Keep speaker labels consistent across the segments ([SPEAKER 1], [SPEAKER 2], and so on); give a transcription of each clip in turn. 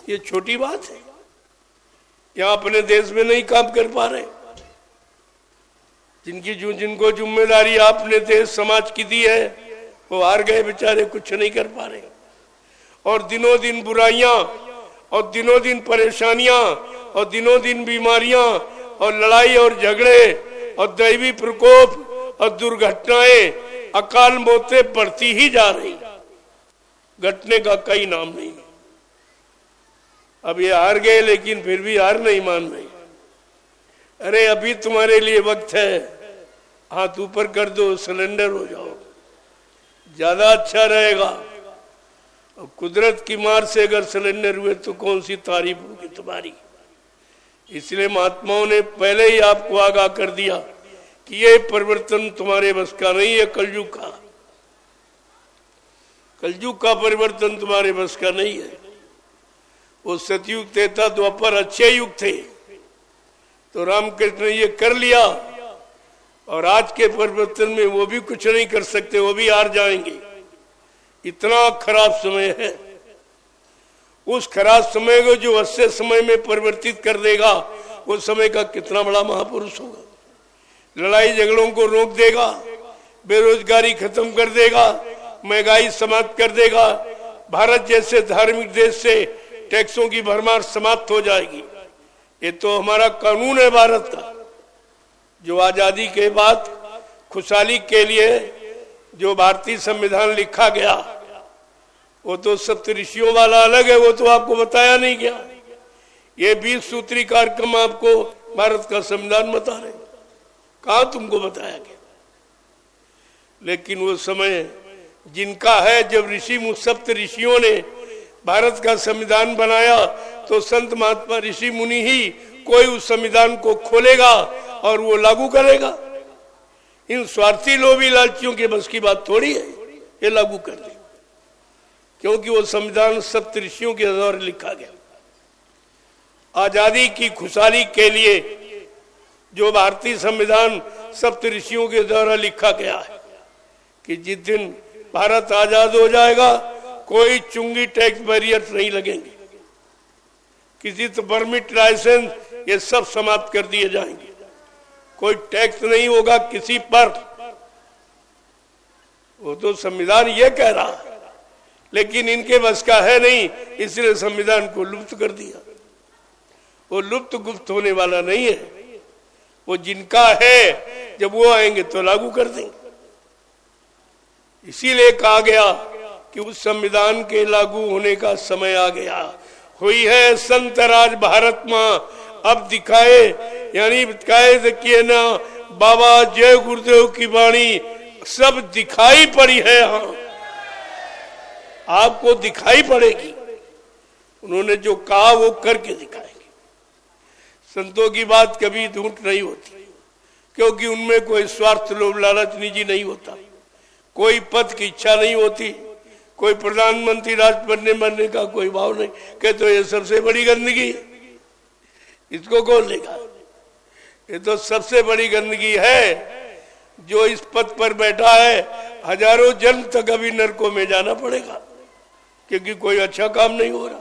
[SPEAKER 1] ये छोटी बात है? यहाँ अपने देश में नहीं काम कर पा रहे, जिनको जिम्मेदारी आपने देश समाज की दी है वो हार गए बेचारे, कुछ नहीं कर पा रहे। और दिनों दिन बुराइयां और दिनों दिन परेशानियां और दिनों दिन बीमारियां और लड़ाई और झगड़े और दैवी प्रकोप और दुर्घटनाएं, अकाल मौतें बढ़ती ही जा रही, घटने का कई नाम नहीं। अब ये हार गए लेकिन फिर भी हार नहीं मान रहे। अरे अभी तुम्हारे लिए वक्त है, हाथ ऊपर कर दो, सिलेंडर हो जाओ, ज्यादा अच्छा रहेगा। और कुदरत की मार से अगर सिलेंडर हुए तो कौन सी तारीफ होगी तुम्हारी। इसलिए महात्माओं ने पहले ही आपको आगाह कर दिया कि ये परिवर्तन तुम्हारे बस का नहीं है, कलयुग का परिवर्तन तुम्हारे बस का नहीं है। वो सतयुग त्रेता द्वापर अच्छे युग थे, तो रामकृष्ण ने ये कर लिया, और आज के परिवर्तन में वो भी कुछ नहीं कर सकते, वो भी हार जाएंगे। इतना खराब समय है। उस खराब समय को जो अच्छे समय में परिवर्तित कर देगा, वो समय का कितना बड़ा महापुरुष होगा। लड़ाई झगड़ों को रोक देगा, बेरोजगारी खत्म कर देगा, महंगाई समाप्त कर देगा, भारत जैसे धार्मिक देश से टैक्सों की भरमार समाप्त हो जाएगी। ये तो हमारा कानून है भारत का, जो आजादी के बाद खुशहाली के लिए जो भारतीय संविधान लिखा गया, वो तो सप्त ऋषियों वाला अलग है, वो तो आपको बताया नहीं गया। ये 20 सूत्री कार्यक्रम आपको भारत का संविधान बता रहे, कहाँ तुमको बताया गया। लेकिन वो समय जिनका है, जब सप्त ऋषियों ने भारत का संविधान बनाया, तो संत महात्मा ऋषि मुनि ही कोई उस संविधान को खोलेगा और वो लागू करेगा। इन स्वार्थी लोभी लालचियों के बस की बात थोड़ी है ये लागू कर दे, क्योंकि वो संविधान सप्त ऋषियों के द्वारा लिखा गया। आजादी की खुशहाली के लिए जो भारतीय संविधान सप्त ऋषियों के द्वारा लिखा गया है कि जिस दिन भारत आजाद हो जाएगा, कोई चुंगी टैक्स बैरियर नहीं लगेंगे, किसी तो परमिट लाइसेंस ये सब समाप्त कर दिए जाएंगे, कोई टैक्स नहीं होगा किसी पर। वो तो संविधान ये कह रहा है, लेकिन इनके बस का है नहीं, इसलिए संविधान को लुप्त कर दिया। वो लुप्त गुप्त होने वाला नहीं है, वो जिनका है जब वो आएंगे तो लागू कर देंगे। इसीलिए कहा गया कि उस संविधान के लागू होने का समय आ गया। हुई है संत राज भारत माँ, अब दिखाए, यानी दिखाए देखिए ना बाबा जय गुरुदेव की वाणी सब दिखाई पड़ी है। हाँ, आपको दिखाई पड़ेगी, उन्होंने जो कहा वो करके दिखाएंगे। संतों की बात कभी झूठ नहीं होती, क्योंकि उनमें कोई स्वार्थ लोभ लालच निजी नहीं होता, कोई पद की इच्छा नहीं होती, कोई प्रधानमंत्री राष्ट्रपति बनने का कोई भाव नहीं। कहते तो ये सबसे बड़ी गंदगी, इसको कौन लेगा। ये तो सबसे बड़ी गंदगी है, जो इस पद पर बैठा है हजारों जन्म तक अभी नरकों में जाना पड़ेगा, क्योंकि कोई अच्छा काम नहीं हो रहा।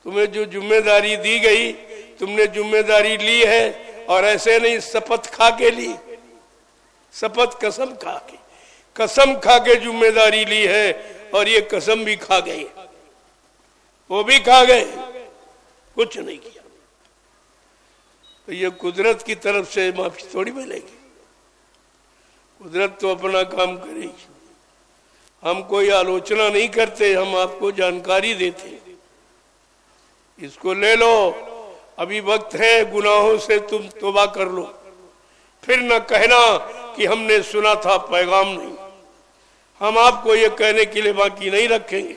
[SPEAKER 1] तुम्हें जो जिम्मेदारी दी गई, तुमने जिम्मेदारी ली है, और ऐसे नहीं शपथ खा के ली, शपथ कसम खा के जिम्मेदारी ली है, और ये कसम भी खा गए, वो भी खा गए, कुछ नहीं किया। तो ये कुदरत की तरफ से माफी थोड़ी मिलेगी। कुदरत तो अपना काम करेगी, हम कोई आलोचना नहीं करते, हम आपको जानकारी देते। इसको ले लो, अभी वक्त है, गुनाहों से तुम तौबा कर लो, फिर न कहना कि हमने सुना था पैगाम नहीं। हम आपको ये कहने के लिए बाकी नहीं रखेंगे।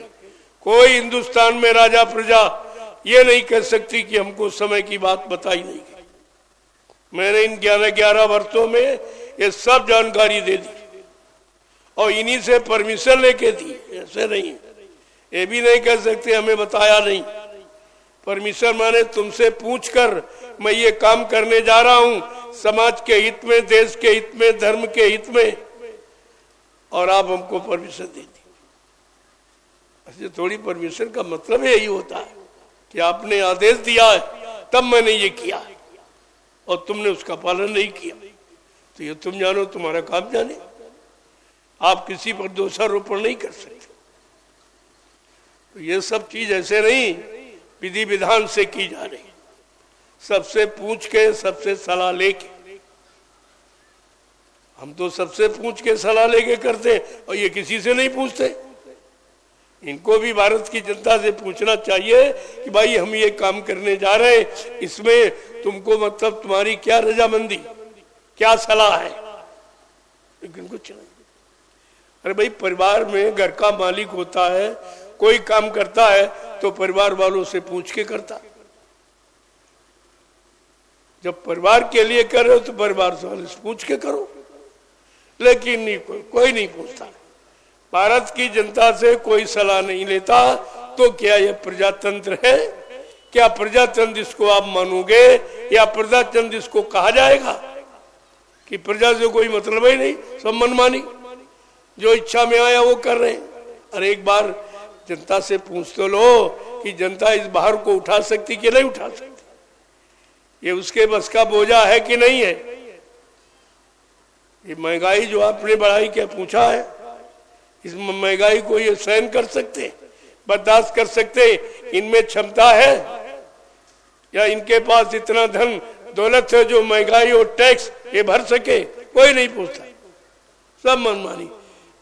[SPEAKER 1] कोई हिंदुस्तान में राजा प्रजा ये नहीं कह सकती कि हमको समय की बात बताई नहीं गई। मैंने इन 11 वर्षों में ये सब जानकारी दे दी, और इन्हीं से परमिशन लेके दी। ऐसे नहीं, ये भी नहीं कह सकते हमें बताया नहीं। परमिशन माने तुमसे पूछकर मैं ये काम करने जा रहा हूं, समाज के हित में, देश के हित में, धर्म के हित में, और आप हमको परमिशन दे दी। ऐसे थोड़ी परमिशन का मतलब यही होता है कि आपने आदेश दिया है तब मैंने ये किया और तुमने उसका पालन नहीं किया, तो ये तुम जानो, तुम्हारा काम जाने। आप किसी पर दोषारोपण नहीं कर सकते। तो ये सब चीज ऐसे नहीं विधि विधान से की जा रही, सबसे पूछ के, सबसे सलाह लेके। हम तो सबसे पूछ के सलाह लेके करते और ये किसी से नहीं पूछते। इनको भी भारत की जनता से पूछना चाहिए कि भाई हम ये काम करने जा रहे हैं, इसमें तुमको मतलब तुम्हारी क्या रजामंदी, क्या सलाह है, लेकिन कुछ नहीं। अरे भाई परिवार में घर का मालिक होता है, कोई काम करता है तो परिवार वालों से पूछ के करता। जब परिवार के लिए कर रहे हो तो परिवार वालों से पूछ के करो, लेकिन नहीं, कोई नहीं पूछता। भारत की जनता से कोई सलाह नहीं लेता, तो क्या यह प्रजातंत्र है? क्या प्रजातंत्र इसको आप मानोगे या प्रजातंत्र इसको कहा जाएगा कि प्रजा से कोई मतलब ही नहीं, सब मनमानी, जो इच्छा में आया वो कर रहे हैं। अरे एक बार जनता से पूछ तो लो कि जनता इस भार को उठा सकती कि नहीं उठा सकती, ये उसके बस का बोझा है कि नहीं है। ये महंगाई जो आपने बढ़ाई, क्या पूछा है? इस महंगाई को ये सहन कर सकते, बर्दाश्त कर सकते, इनमें क्षमता है या इनके पास इतना धन दौलत है जो महंगाई और टैक्स ये भर सके? कोई नहीं पूछता, सब मनमानी।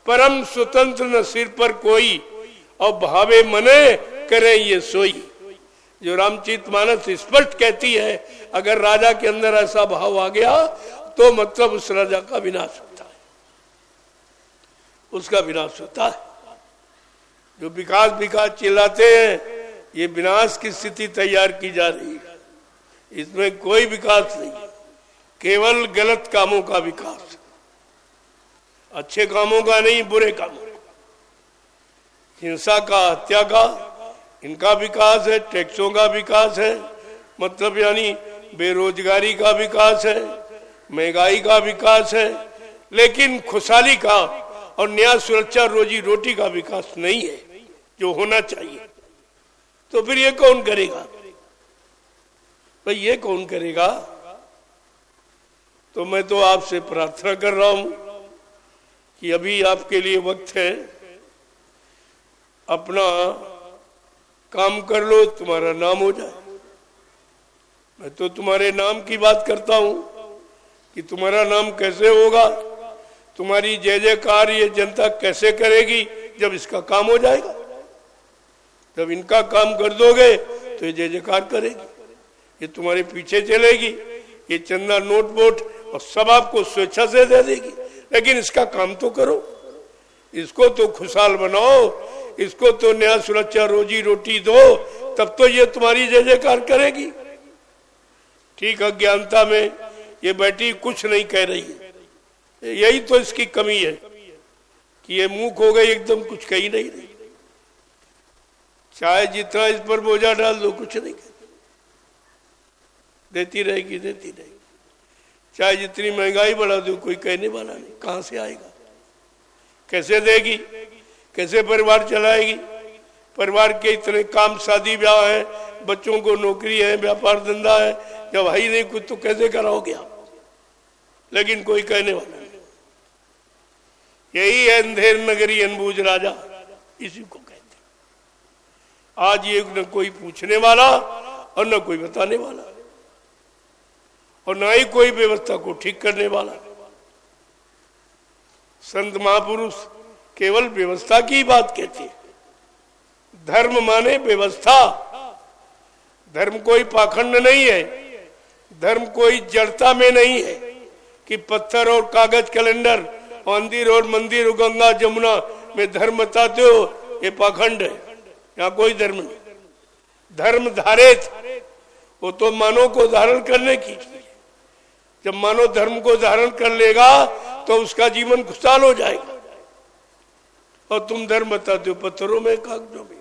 [SPEAKER 1] परम स्वतंत्र न सिर पर कोई, और भावे मने करे ये सोई, जो रामचरितमानस स्पष्ट कहती है। अगर राजा के अंदर ऐसा भाव आ गया तो मतलब उस राजा का विनाश होता है, उसका विनाश होता है। जो विकास विकास चिल्लाते हैं, ये विनाश की स्थिति तैयार की जा रही है। इसमें कोई विकास नहीं, केवल गलत कामों का विकास, अच्छे कामों का नहीं, बुरे कामों, हिंसा का, हत्या का, इनका विकास है, टैक्सों का विकास है, मतलब यानी बेरोजगारी का विकास है, महंगाई का विकास है, लेकिन खुशहाली का और न्याय, सुरक्षा, रोजी रोटी का विकास नहीं है जो होना चाहिए। तो फिर ये कौन करेगा भाई, ये कौन करेगा? तो मैं तो आपसे प्रार्थना कर रहा हूं कि अभी आपके लिए वक्त है, अपना काम कर लो, तुम्हारा नाम हो जाए। मैं तो तुम्हारे नाम की बात करता हूं कि तुम्हारा नाम कैसे होगा, तुम्हारी जय जयकार ये जनता कैसे करेगी जब इसका काम हो जाएगा। जब इनका काम कर दोगे तो ये जय जयकार करेगी, ये तुम्हारे पीछे चलेगी, ये चंदा नोट वोट और सब आपको स्वेच्छा से दे देगी। लेकिन इसका काम तो करो, इसको तो खुशहाल बनाओ, इसको तो न्याय, सुरक्षा, रोजी रोटी दो, तब तो ये तुम्हारी जय जयकार करेगी। ठीक अज्ञानता में ये बैठी कुछ नहीं कह रही है, यही तो इसकी कमी है कि ये मूक हो गई, एकदम कुछ कही नहीं रही। चाहे जितना इस पर बोझा डाल दो, कुछ नहीं कहती, देती रहेगी, देती रहेगी। चाहे जितनी महंगाई बढ़ा दो, कोई कहने वाला नहीं, कहां से आएगा, कैसे देगी, कैसे परिवार चलाएगी। परिवार के इतने काम, शादी ब्याह है, बच्चों को नौकरी है, व्यापार धंधा है, जब है ही नहीं कुछ तो कैसे कराओगे आप? लेकिन कोई कहने वाला नहीं। यही है अंधेर नगरी अनबूझ राजा, इसी को कहते हैं। आज ये न कोई पूछने वाला और न कोई बताने वाला, और न ही कोई व्यवस्था को ठीक करने वाला। संत महापुरुष केवल व्यवस्था की बात कहते हैं। धर्म माने व्यवस्था, धर्म कोई पाखंड नहीं है, धर्म कोई जड़ता में नहीं है कि पत्थर और कागज कैलेंडर, मंदिर और मंदिर, गंगा जमुना में धर्म बताते हो, ये पाखंड है। यहाँ कोई धर्म नहीं। धर्म धारित, वो तो मानव को धारण करने की। जब मानव धर्म को धारण कर लेगा तो उसका जीवन खुशहाल हो जाएगा। और तुम धर्म बताते हो पत्थरों में, कागजों में।